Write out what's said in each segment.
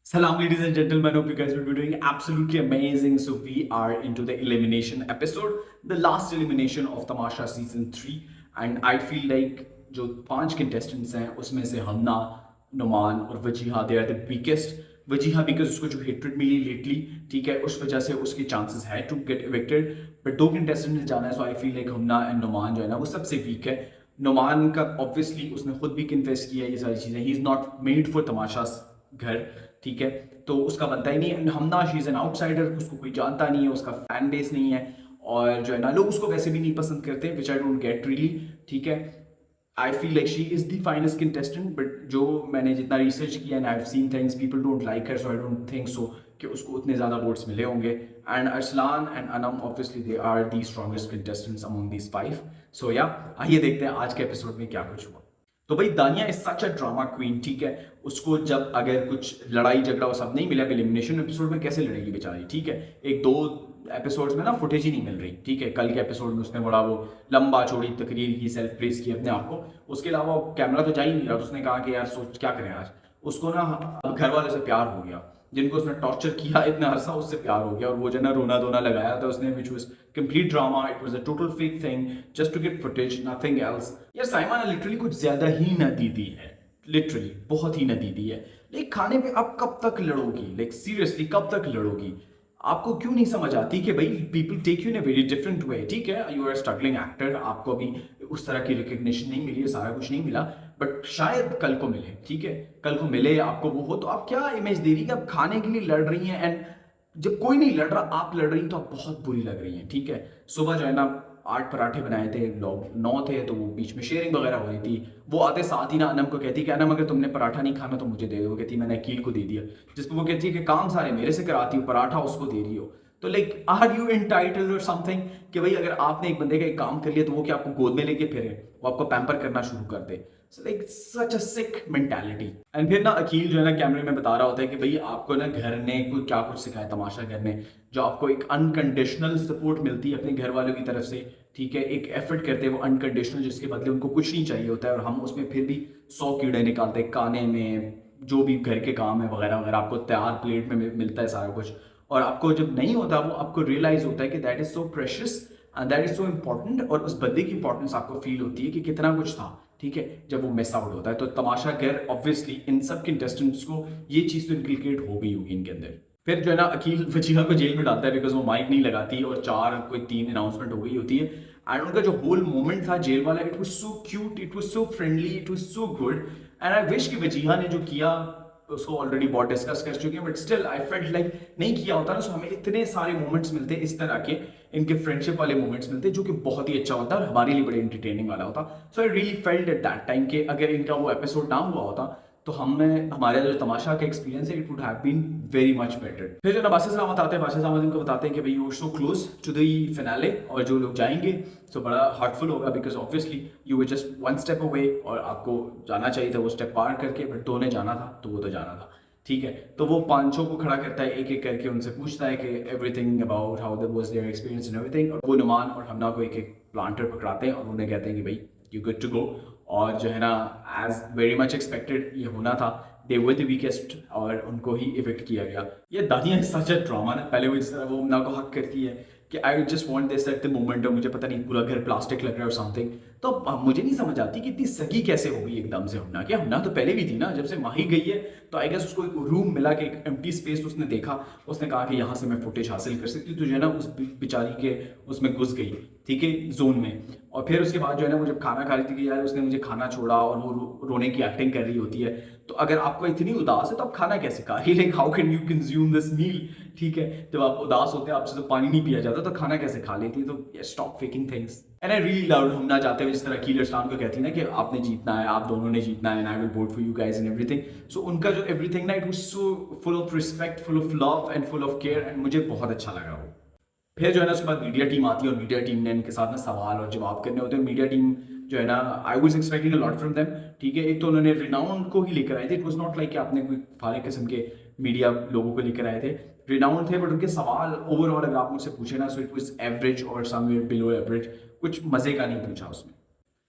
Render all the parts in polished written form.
Salam, ladies and gentlemen. Hope you guys will be doing absolutely amazing. So we are into the elimination episode, the last elimination of Tamasha season 3, and I feel like जो 5 contestants हैं उसमें से हमना, नुमान और Wajiha they are the biggest. Wajiha because उसको जो hatred मिली lately, ठीक है, उस वजह से उसके चांसेस है to get evicted. But 2 contestant ने जाना है, so I feel like Hamna and Numan जो है ना वो सबसे वीक है. नुमान का ऑब्वियसली उसने खुद भी कन्फेस किया ये सारी चीज़ें. He is not made for Tamasha Ghar, ठीक है, तो उसका बनता ही नहीं है. Hamna she is an outsider, उसको कोई जानता नहीं है, उसका फैन बेस नहीं है, और जो है ना लोग उसको वैसे भी नहीं पसंद करते, which I don't get really, ठीक है. I feel like she is the finest contestant, but जो मैंने जितना रिसर्च किया and I have seen things, people don't like her, so I don't think so कि उसको उतने ज़्यादा वोट्स मिले होंगे. And Arsalan and Anam obviously they are the strongest contestants among these 5. So या आइए देखते हैं आज के एपिसोड में क्या कुछ हुआ. तो भाई दानिया is such a drama queen, ठीक है. उसको जब अगर कुछ लड़ाई झगड़ा वो सब नहीं मिला एलिमिनेशन एपिसोड में, कैसे लड़ेगी बेचारी, ठीक है. एक दो एपिसोड्स में ना फुटेज ही नहीं मिल रही, ठीक है. कल के एपिसोड में उसने बड़ा वो लंबा चौड़ी तकरीर की, सेल्फ प्रेस की अपने आप को. उसके अलावा कैमरा तो जा ही नहीं रहा, तो उसने कहा कि यार सोच क्या करें आज. उसको ना अब घर वालों से प्यार हो गया, जिनको उसने टॉर्चर किया इतना अरसा, उससे प्यार हो गया. और वो जो ना रोना धोना लगाया था उसने, which was complete drama, it was a total fake thing just to get footage, nothing else. यार साइमा ने लिटरली कुछ ज्यादा ही न दी है, लिटरली बहुत ही न दी है. लाइक खाने पे आप कब तक लड़ोगी, लाइक सीरियसली कब तक लड़ोगी. आपको क्यों नहीं समझ आती कि भाई people take you in a very different way, ठीक है. यू आर स्ट्रगलिंग एक्टर, आपको अभी उस तरह की रिकग्निशन नहीं मिली है, सारा कुछ नहीं मिला, बट शायद कल को मिले, ठीक है. कल को मिले आपको वो हो, तो आप क्या इमेज दे रही है, आप खाने के लिए लड़ रही हैं. एंड जब कोई नहीं लड़ रहा, आप लड़ रही हैं, तो आप बहुत बुरी लग रही हैं, ठीक है. सुबह जो है ना 8 पराठे बनाए थे, लोग 9 थे, तो वो बीच में शेयरिंग वगैरह हो रही थी. वो आते साथ ही ना अनम को कहती कि अनम अगर तुमने पराठा नहीं खाना तो मुझे दे दो. वो कहती मैंने अकील को दे दिया, जिस पर वो कहती है कि काम सारे मेरे से कराती हो, पराठा उसको दे रही हो. तो लाइक आर यू एंटाइटल्ड और समथिंग कि भाई अगर आपने एक बंदे का एक काम कर लिया तो वो क्या आपको गोद में लेके फिरे, वो आपको पैम्पर करना शुरू कर दे. Like such a sick mentality. And फिर ना अकील जो है ना कैमरे में बता रहा होता है कि भाई आपको ना घर ने कोई क्या कुछ सिखाया, तमाशा घर ने, जो आपको एक अनकंडीशनल सपोर्ट मिलती है अपने घर वालों की तरफ से, ठीक है. एक एफर्ट करते हैं वो अनकंडीशनल, जिसके बदले उनको कुछ नहीं चाहिए होता है, और हम उसमें फिर भी 100 कीड़े निकालते हैं खाने में, जो भी घर के काम है वगैरह वगैरह, आपको तैयार प्लेट में मिलता है सारा कुछ. और आपको जब नहीं होता वो आपको रियलाइज होता है कि that is so precious and that is so important, और उस बंदे की इंपॉर्टेंस आपको फील होती है कि कितना कुछ था, ठीक है, जब वो मिस आउट होता है. तो तमाशा घर ऑब्वियसली इन सब कंटेस्टेंट्स को ये चीज़ तो इनकलकेट हो गई होगी इनके अंदर. फिर जो है ना अकील वजीहा को जेल में डालता है बिकॉज वो माइक नहीं लगाती, और 4 कोई 3 अनाउंसमेंट हो गई होती है. एंड उनका जो होल मोमेंट था जेल वाला, it was so cute, it was so friendly, it was so good. And I wish कि वजीहा ने जो किया उसको ऑलरेडी बहुत डिस्कस कर चुके हैं, but still I felt like नहीं किया होता ना, सो हमें इतने सारे मोमेंट्स मिलते इस तरह के, इनके फ्रेंडशिप वाले मोमेंट्स मिलते जो कि बहुत ही अच्छा होता है और हमारे लिए बड़े एंटरटेनिंग वाला होता. So I really felt at that time कि अगर इनका वो एपिसोड ना हुआ होता तो हमें हमारा जो तमाशा का एक्सपीरियंस है, it would have been very much better. फिर जो ना बासित सलामत आते हैं, बासित सलामत इनको बताते हैं कि भाई you are so close to the finale, और जो लोग जाएंगे तो बड़ा हार्टफुल होगा because obviously you were just one step away, और आपको जाना चाहिए था वो स्टेप पार करके, बट दो ने जाना था तो वो तो जाना था, ठीक है. तो वो पांचों को खड़ा करता है, एक एक करके उनसे पूछता है कि everything about how there was their experience and everything. और वो नुमान और हमना को एक एक प्लांटर पकड़ाते हैं और उन्हें कहते हैं कि भाई यू गुड टू गो. और जो है ना एज वेरी मच एक्सपेक्टेड ये होना था, दे वर द वीकेस्ट और उनको ही इफेक्ट किया गया. ये दानिया सच है ड्रामा ना. पहले वो इस तरह वो हमना को हक करती है कि I just want this at the moment, और मुझे पता नहीं पूरा घर प्लास्टिक लग रहा है और समथिंग. तो अब मुझे नहीं समझ आती कि इतनी सगी कैसे हो गई एकदम से हमना. क्या हमना तो पहले भी थी ना, जब से माही गई है तो आई गेस उसको एक रूम मिला कि एक एम्प्टी स्पेस उसने देखा, उसने कहा कि यहाँ से मैं फुटेज हासिल कर सकती हूँ, तो जो है ना उस बेचारी के उसमें घुस गई, ठीक है, जोन में. और फिर उसके बाद जो है ना वो जब खाना खा रही थी कि यार उसने मुझे खाना छोड़ा, और वो रोने की एक्टिंग कर रही होती है. तो अगर आपको इतनी उदास है तो आप खाना कैसे खा रही है, like how can you consume this meal, ठीक है. जब आप उदास होते हैं, आपसे तो पानी नहीं पिया जाता, तो खाना कैसे खा लेती है. तो stop faking things. And I really love Hamna जाते हुए जिस तरह अकील अरसलान को कहती है ना कि आपने जीतना है, आप दोनों ने जीतना है, and I will vote for you guys and everything. So उनका जो एवरीथिंग ना, it was so full of respect, full of love and full of care, and मुझे बहुत अच्छा लगा वो. फिर जो है ना उसके बाद मीडिया टीम आती है, और मीडिया टीम ने इनके साथ ना सवाल और जवाब करने होते हैं. मीडिया टीम जो है ना I was expecting a lot from them, ठीक है. एक तो उन्होंने रिनाउंड को ही लेकर आए थे, इट वाज नॉट लाइक कि आपने कोई फारे किस्म के मीडिया लोगों को लेकर आए थे. रिनाउंड थे, बट उनके सवाल ओवरऑल अगर आप मुझसे पूछे ना, सो इट वाज एवरेज और समवेयर बिलो एवरेज, कुछ मजे का नहीं पूछा उसमें.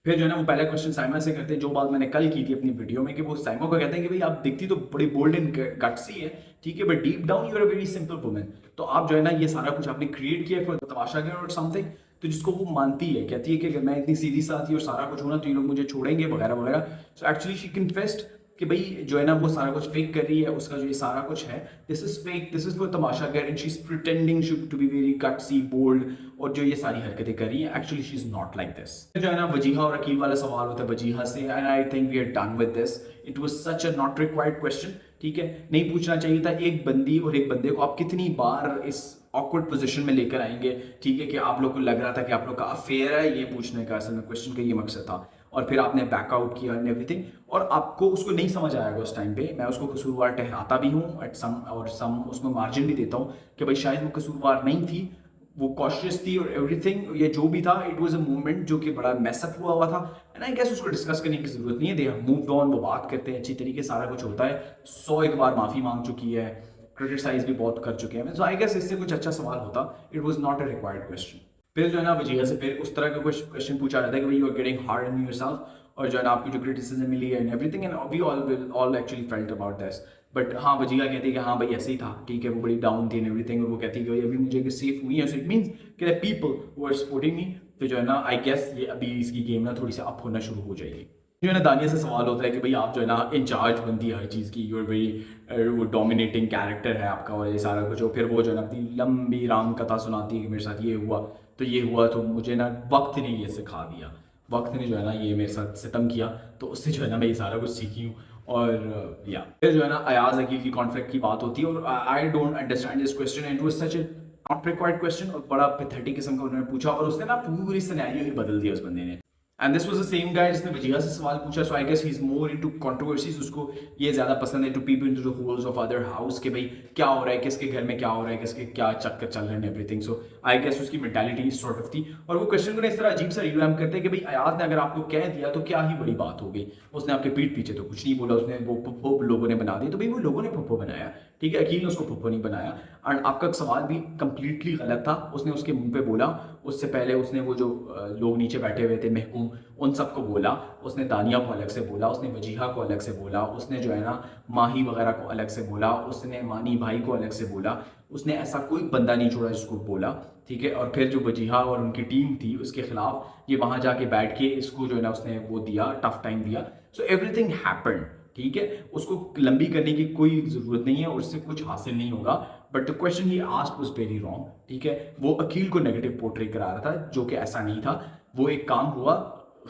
फिर जो है ना वो पहला क्वेश्चन साइमा से करते हैं, जो बात मैंने कल की थी अपनी वीडियो में, कि वो साइमा को कहते हैं कि भाई आप दिखती तो बड़ी बोल्ड एंड गट्सी है, ठीक है, but deep down you are a very simple woman. तो आप जो है ना ये सारा कुछ आपने क्रिएट किया फॉर तमाशा के और समथिंग। तो जिसको वो मानती है, कहती है कि अगर मैं इतनी सीधी साधी और सारा कुछ हूँ ना तो ये लोग मुझे छोड़ेंगे वगैरह वगैरह। सो एक्चुअली शी कन्फेस्ड कि भाई जो है ना वो सारा कुछ फेक कर रही है, उसका जो ये सारा कुछ है this is fake, this is for Tamasha Ghar, and she is pretending to be very gutsy bold, और जो ये सारी हरकतें कर रही है actually she is not like this. जो है ना वजीहा और अकील वाला सवाल होता है वजीहा से, and I think we are done with this. It was such a not required question, ठीक है, नहीं पूछना चाहिए था। एक बंदी और एक बंदे को आप कितनी बार इस ऑकवर्ड पोजीशन में लेकर आएंगे, ठीक है, कि आप लोग को लग रहा था कि आप लोग का अफेयर है, ये पूछने का असल में क्वेश्चन का ये मकसद था, और फिर आपने बैकआउट किया एंड एवरीथिंग, और आपको उसको नहीं समझ आएगा उस टाइम पे। मैं उसको कसूरवार ठहराता भी हूँ एट सम, और सम उसमें मार्जिन भी देता हूँ कि भाई शायद वो कसूरवार नहीं थी, वो कॉशियस थी और एवरीथिंग, ये जो भी था इट वाज अ मूवमेंट जो कि बड़ा मैसअप हुआ था। एंड आई गेस उसको डिस्कस करने की जरूरत नहीं है, दे हैव मूव्ड ऑन, वो बात करते हैं अच्छी तरीके, सारा कुछ होता है। 100 एक बार माफी मांग चुकी है, क्रिटिसाइज भी बहुत कर चुके हैं, सो आई गेस इससे कुछ अच्छा सवाल होता, it was not a required question. फिर जो है ना वजीहा से फिर उस तरह का कुछ क्वेश्चन पूछा जाता है कि भाई you are getting hard on yourself, और जो है ना आपकी जो क्रिटिसिज्म मिली है and everything, and we all actually felt about this. But हाँ वजीहा कहती है कि हाँ भाई ऐसे ही था, ठीक है, वो बड़ी डाउन थी एंड एवरीथिंग, और वो कहती है कि भाई अभी मुझे सेफ हुई है, सो इट मींस कि the people who are supporting me. तो जो है ना आई गेस ये अभी इसकी गेम ना थोड़ी सी अप होना शुरू हो जाएगी। जो है ना दानिया से सवाल होता है कि भाई आप जो है ना इंचार्ज बनती है हर चीज़ की, यू आर वेरी वो डोमिनेटिंग कैरेक्टर है आपका और ये सारा कुछ, और फिर वो जो है ना अपनी लंबी राम कथा सुनाती है कि मेरे साथ ये हुआ तो ये हुआ, तो मुझे ना वक्त ने ये सिखा दिया, वक्त ने जो है ना ये मेरे साथ सितम किया, तो उससे जो है ना मैं ये सारा कुछ सीखी हूँ। और या फिर जो है ना अयाज अकील की कॉन्फ्लिक्ट की बात होती है, और I don't understand this question, and it was such A not required question, और बड़ा पैथेटिक किस्म का उन्होंने पूछा, और उसने ना पूरी सिनेरियो ही बदल दिया उस बंदे ने। And this was the same guy जिसने वजीहा से सवाल पूछा, so I guess he is more into controversies, उसको ये ज्यादा पसंद है to peep into the holes of other house, कि भाई क्या हो रहा है, किसके घर में क्या हो रहा है, किसके क्या चक्कर चल रहे हैं एवरीथिंग। सो आई गेस उसकी मेंटालिटी इस सॉर्ट ऑफ थी, और वो क्वेश्चन को इस तरह अजीब सा रिवैम्प करते हैं कि भाई अयाज ने अगर आपको कह दिया तो क्या ही बड़ी बात हो गई, उसने आपके पीठ पीछे तो कुछ नहीं बोला, उसने वो पुप्पो लोगों ने बना दी, तो भाई वो लोगों ने पुप्पो बनाया, ठीक है, अकील ने उसको पुप्पो नहीं बनाया। एंड आपका सवाल भी कंप्लीटली गलत था, उसने उसके मुंह पे बोला, उससे पहले उसने वो जो लोग नीचे बैठे हुए थे महकूम, उन सबको बोला, उसने दानिया को अलग से बोला, उसने वजीहा को अलग से बोला, उसने जो है ना माही वगैरह को अलग से बोला, उसने मानी भाई को अलग से बोला, उसने ऐसा कोई बंदा नहीं छोड़ा जिसको बोला, ठीक है। और फिर जो वजीहा और उनकी टीम थी उसके खिलाफ ये वहां जाके बैठ के इसको जो है ना उसने वो दिया, टफ टाइम दिया। सो एवरीथिंग हैपेंड, ठीक है, उसको लंबी करने की कोई जरूरत नहीं है और उससे कुछ हासिल नहीं होगा। But the question he asked was very wrong, ठीक है, वो अकील को नेगेटिव पोर्ट्रे करा रहा था, जो कि ऐसा नहीं था। वो एक काम हुआ,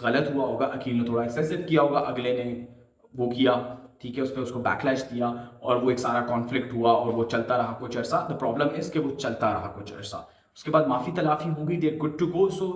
गलत हुआ होगा, अकील ने थोड़ा एक्सेसिव किया होगा, अगले ने वो किया, ठीक है, उस पर उसको बैकलैश दिया, और वो एक सारा कॉन्फ्लिक्ट हुआ और वो चलता रहा कुछ अरसा। द प्रॉब्लम इज कि वो चलता रहा कुछ अरसा, उसके बाद माफी तलाफी हो गई, they are good to go. So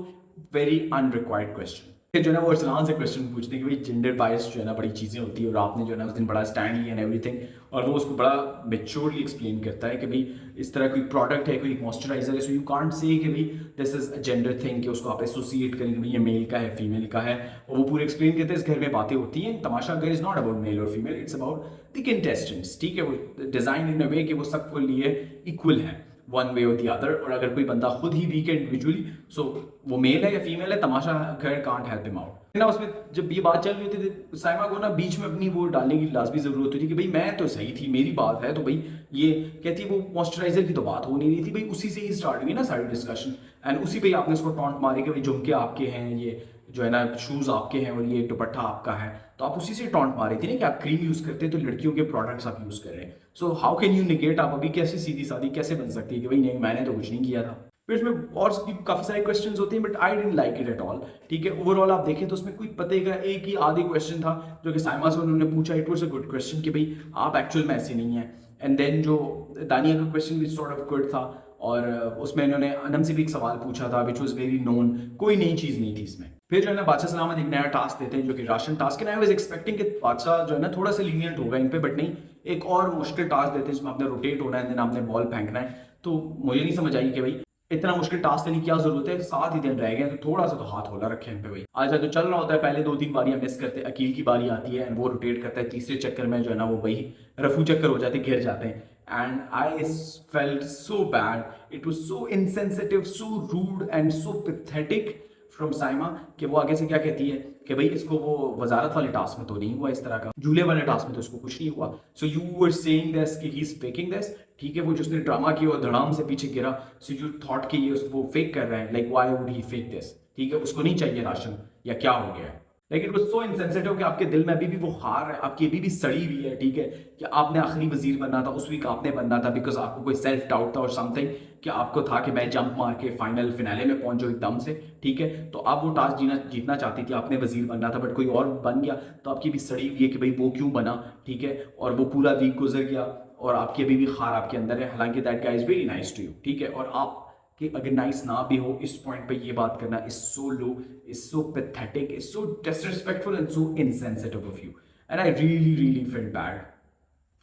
very unrequired question. फिर जो है ना वो अरसलान से क्वेश्चन पूछते हैं कि भाई जेंडर बायस जो है ना बड़ी चीज़ें होती है, और आपने जो है ना उस दिन बड़ा स्टैंड लिया एंड एवरीथिंग, और वो उसको बड़ा मेच्योरली एक्सप्लेन करता है कि भाई इस तरह कोई प्रोडक्ट है, कोई मॉइस्चराइजर है, सो यू कांट से कि भाई this is a gender thing, कि उसको आप एसोसिएट करेंगे भाई ये मेल का है फीमेल का है, और वो पूरे एक्सप्लेन करते हैं इस घर में बातें होती हैं। तमाशा घर इज नॉट अबाउट मेल और female, it's about the contestants, ठीक है, वो डिजाइन इन अ वे कि वो सबको लिए इक्वल है वन वे और दी अदर। और अगर कोई बंदा खुद ही वीक है इंडिविजुअली, सो वो मेल है या फीमेल है, तमाशा घर कांट हेल्प हिम आउट ना। उसमें जब ये बात चल रही थी तो साइमा को ना बीच में अपनी वो डालने की लाजमी जरूरत होती थी कि भाई मैं तो सही थी, मेरी बात है, तो भाई ये कहती वो मॉइस्चराइजर की तो बात हो नहीं रही थी, भाई उसी से ही स्टार्ट हुई ना सारी डिस्कशन, एंड उसी पे आपने उसको टॉन्ट मारी कि भाई झुमके आपके हैं, ये जो है ना शूज आपके हैं और ये दुपट्टा आपका है, तो आप उसी से टॉन्ट मारी थी ना कि आप क्रीम यूज करते हैं तो लड़कियों के प्रोडक्ट्स आप यूज कर रहे हैं। So how can you negate, आप अभी कैसे सीधी सादी कैसे बन सकती है कि भाई नहीं मैंने तो कुछ नहीं किया था। फिर इसमें और भी काफी सारे क्वेश्चंस होते हैं, but I didn't like it at all, ठीक है। ओवरऑल आप देखें तो उसमें कोई पते का एक ही आधी क्वेश्चन था जो कि साइमा से उन्होंने पूछा, it was a good question कि भाई आप एक्चुअल में ऐसे नहीं है। एंड देन जो दानिया का क्वेश्चन भी सॉर्ट ऑफ गुड था, और उसमें इन्होंने अनम से भी एक सवाल पूछा था विच वॉज वेरी नोन, कोई नई चीज नहीं थी इसमें। फिर जो है ना बादशाह सलामत एक नया टास्क देते हैं जो कि राशन टास्क है। आई वाज एक्सपेक्टिंग कि बादशाह जो है ना थोड़ा सा लीनियंट होगा इन पे, बट नहीं, एक और मुश्किल टास्क देते हैं जिसमें आपने रोटेट होना है, देन आपने बॉल फेंकना है। तो मुझे नहीं समझ आई कि भाई इतना मुश्किल टास्क देने की क्या जरूरत है, 7 ही दिन रह गए, तो थोड़ा सा तो हाथ होला रखे इन पे भाई। आज तो चल रहा होता है, पहले 2-3 बारियां मिस करते हैं, अकील की बारी आती है एंड वो रोटेट करता है, तीसरे चक्कर में जो है ना वो वही रफू चक्कर हो जाते, गिर जाते हैं। And I felt so bad. It was so insensitive, so rude, and so pathetic from Saima कि वो आगे से क्या कहती है कि भाई इसको वो वजारत वाले टास्क में तो नहीं हुआ, इस तरह का झूले वाले टास्क में तो इसको कुछ नहीं हुआ। So you were saying this कि ही इज फेकिंग दिस, ठीक है, वो जो उसने ड्रामा किया और धड़ाम से पीछे गिरा, सो यू थॉट कि ये वो फेक कर रहा है, like why would he fake this, ठीक है, उसको नहीं चाहिए राशन या क्या हो गया है। Like it was so insensitive कि आपके दिल में अभी भी वो हार है, आपकी अभी भी सड़ी हुई है, ठीक है, कि आपने आखिरी वजीर बनना था, उस वीक आपने बनना था बिकॉज आपको कोई सेल्फ डाउट था और समथिंग, कि आपको था कि मैं जंप मार के फाइनल फिनाले में पहुंच जाऊँ एकदम से, ठीक है, तो आप वो टास्क जीतना चाहती थी, आपने वजीर बनना था, बट कोई और बन गया, तो आपकी भी सड़ी हुई है कि भाई वो क्यों बना, ठीक है, और वो पूरा वीक गुजर गया और आपकी अभी भी खार आपके अंदर है, हालांकि that guy is very nice to you, ठीक है, और आप कि अगर नाइस ना भी हो, इस पॉइंट पे ये बात करना is so low, is so pathetic, is so disrespectful and so insensitive of you, and I really really feel bad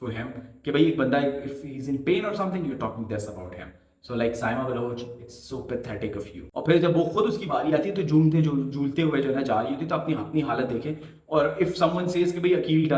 for him कि भाई एक बंदा if he is in pain और something you are talking this about him. So like Saima Baloch, it's so pathetic of you. और फिर जब वो खुद उसकी बारी आती है तो झूलते हुए जो है जा रही होती है, तो अपनी अपनी हालत देखें, और इफ समवन सेज कि भाई अकील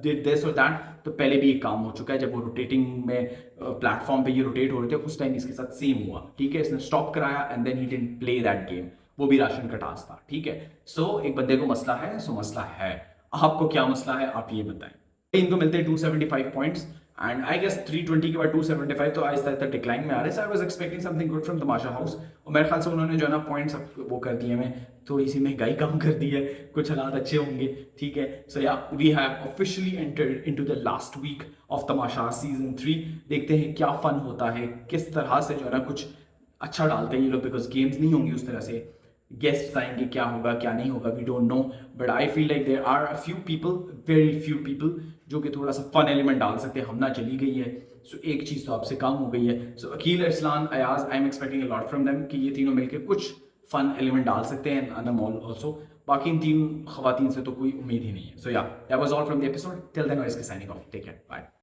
डिड दिस और दैट, तो पहले भी एक काम हो चुका है, जब वो रोटेटिंग में प्लेटफॉर्म पे ये रोटेट हो रहे थे उस टाइम इसके साथ सेम हुआ, ठीक है, इसने स्टॉप कराया and then he didn't play that game, वो भी राशन का टास्क था, ठीक है। सो एक बंदे को मसला है, सो मसला है, आपको क्या मसला है आप ये बताएं। इनको मिलते हैं 275 पॉइंट्स एंड आई गेस 320 के बाद 275, तो आहिस्ता आहिस्ता डिक्लाइन में आ रहे हैं। I was expecting something good from Tamasha house, और मेरे ख्याल से उन्होंने जो है ना पॉइंट्स वो कर दिए, में थोड़ी सी महंगाई कम कर दी है, कुछ हालात अच्छे होंगे, ठीक है। सो या we have officially entered into the last week of Tamasha season 3। देखते हैं क्या फन होता है, किस तरह से जो है ना कुछ अच्छा डालते हैं ये लोग, बिकॉज गेम्स नहीं होंगी उस तरह से, गेस्ट्स आएंगे, क्या होगा क्या नहीं होगा we don't know, but I feel like there are a few people, very few people जो कि थोड़ा सा फन एलिमेंट डाल सकते हैं। हमना चली गई है, सो एक चीज़ तो आपसे कम हो गई है। So Aqeel, Arsalan, Ayaz, I am expecting a lot from them कि ये तीनों मिलकर कुछ फन एलिमेंट डाल सकते हैं, अनम ऑल्सो। बाकी इन तीन खवातीन से तो कोई उम्मीद ही नहीं है। So yeah that was all from the episode, till then I am signing off, take care, bye.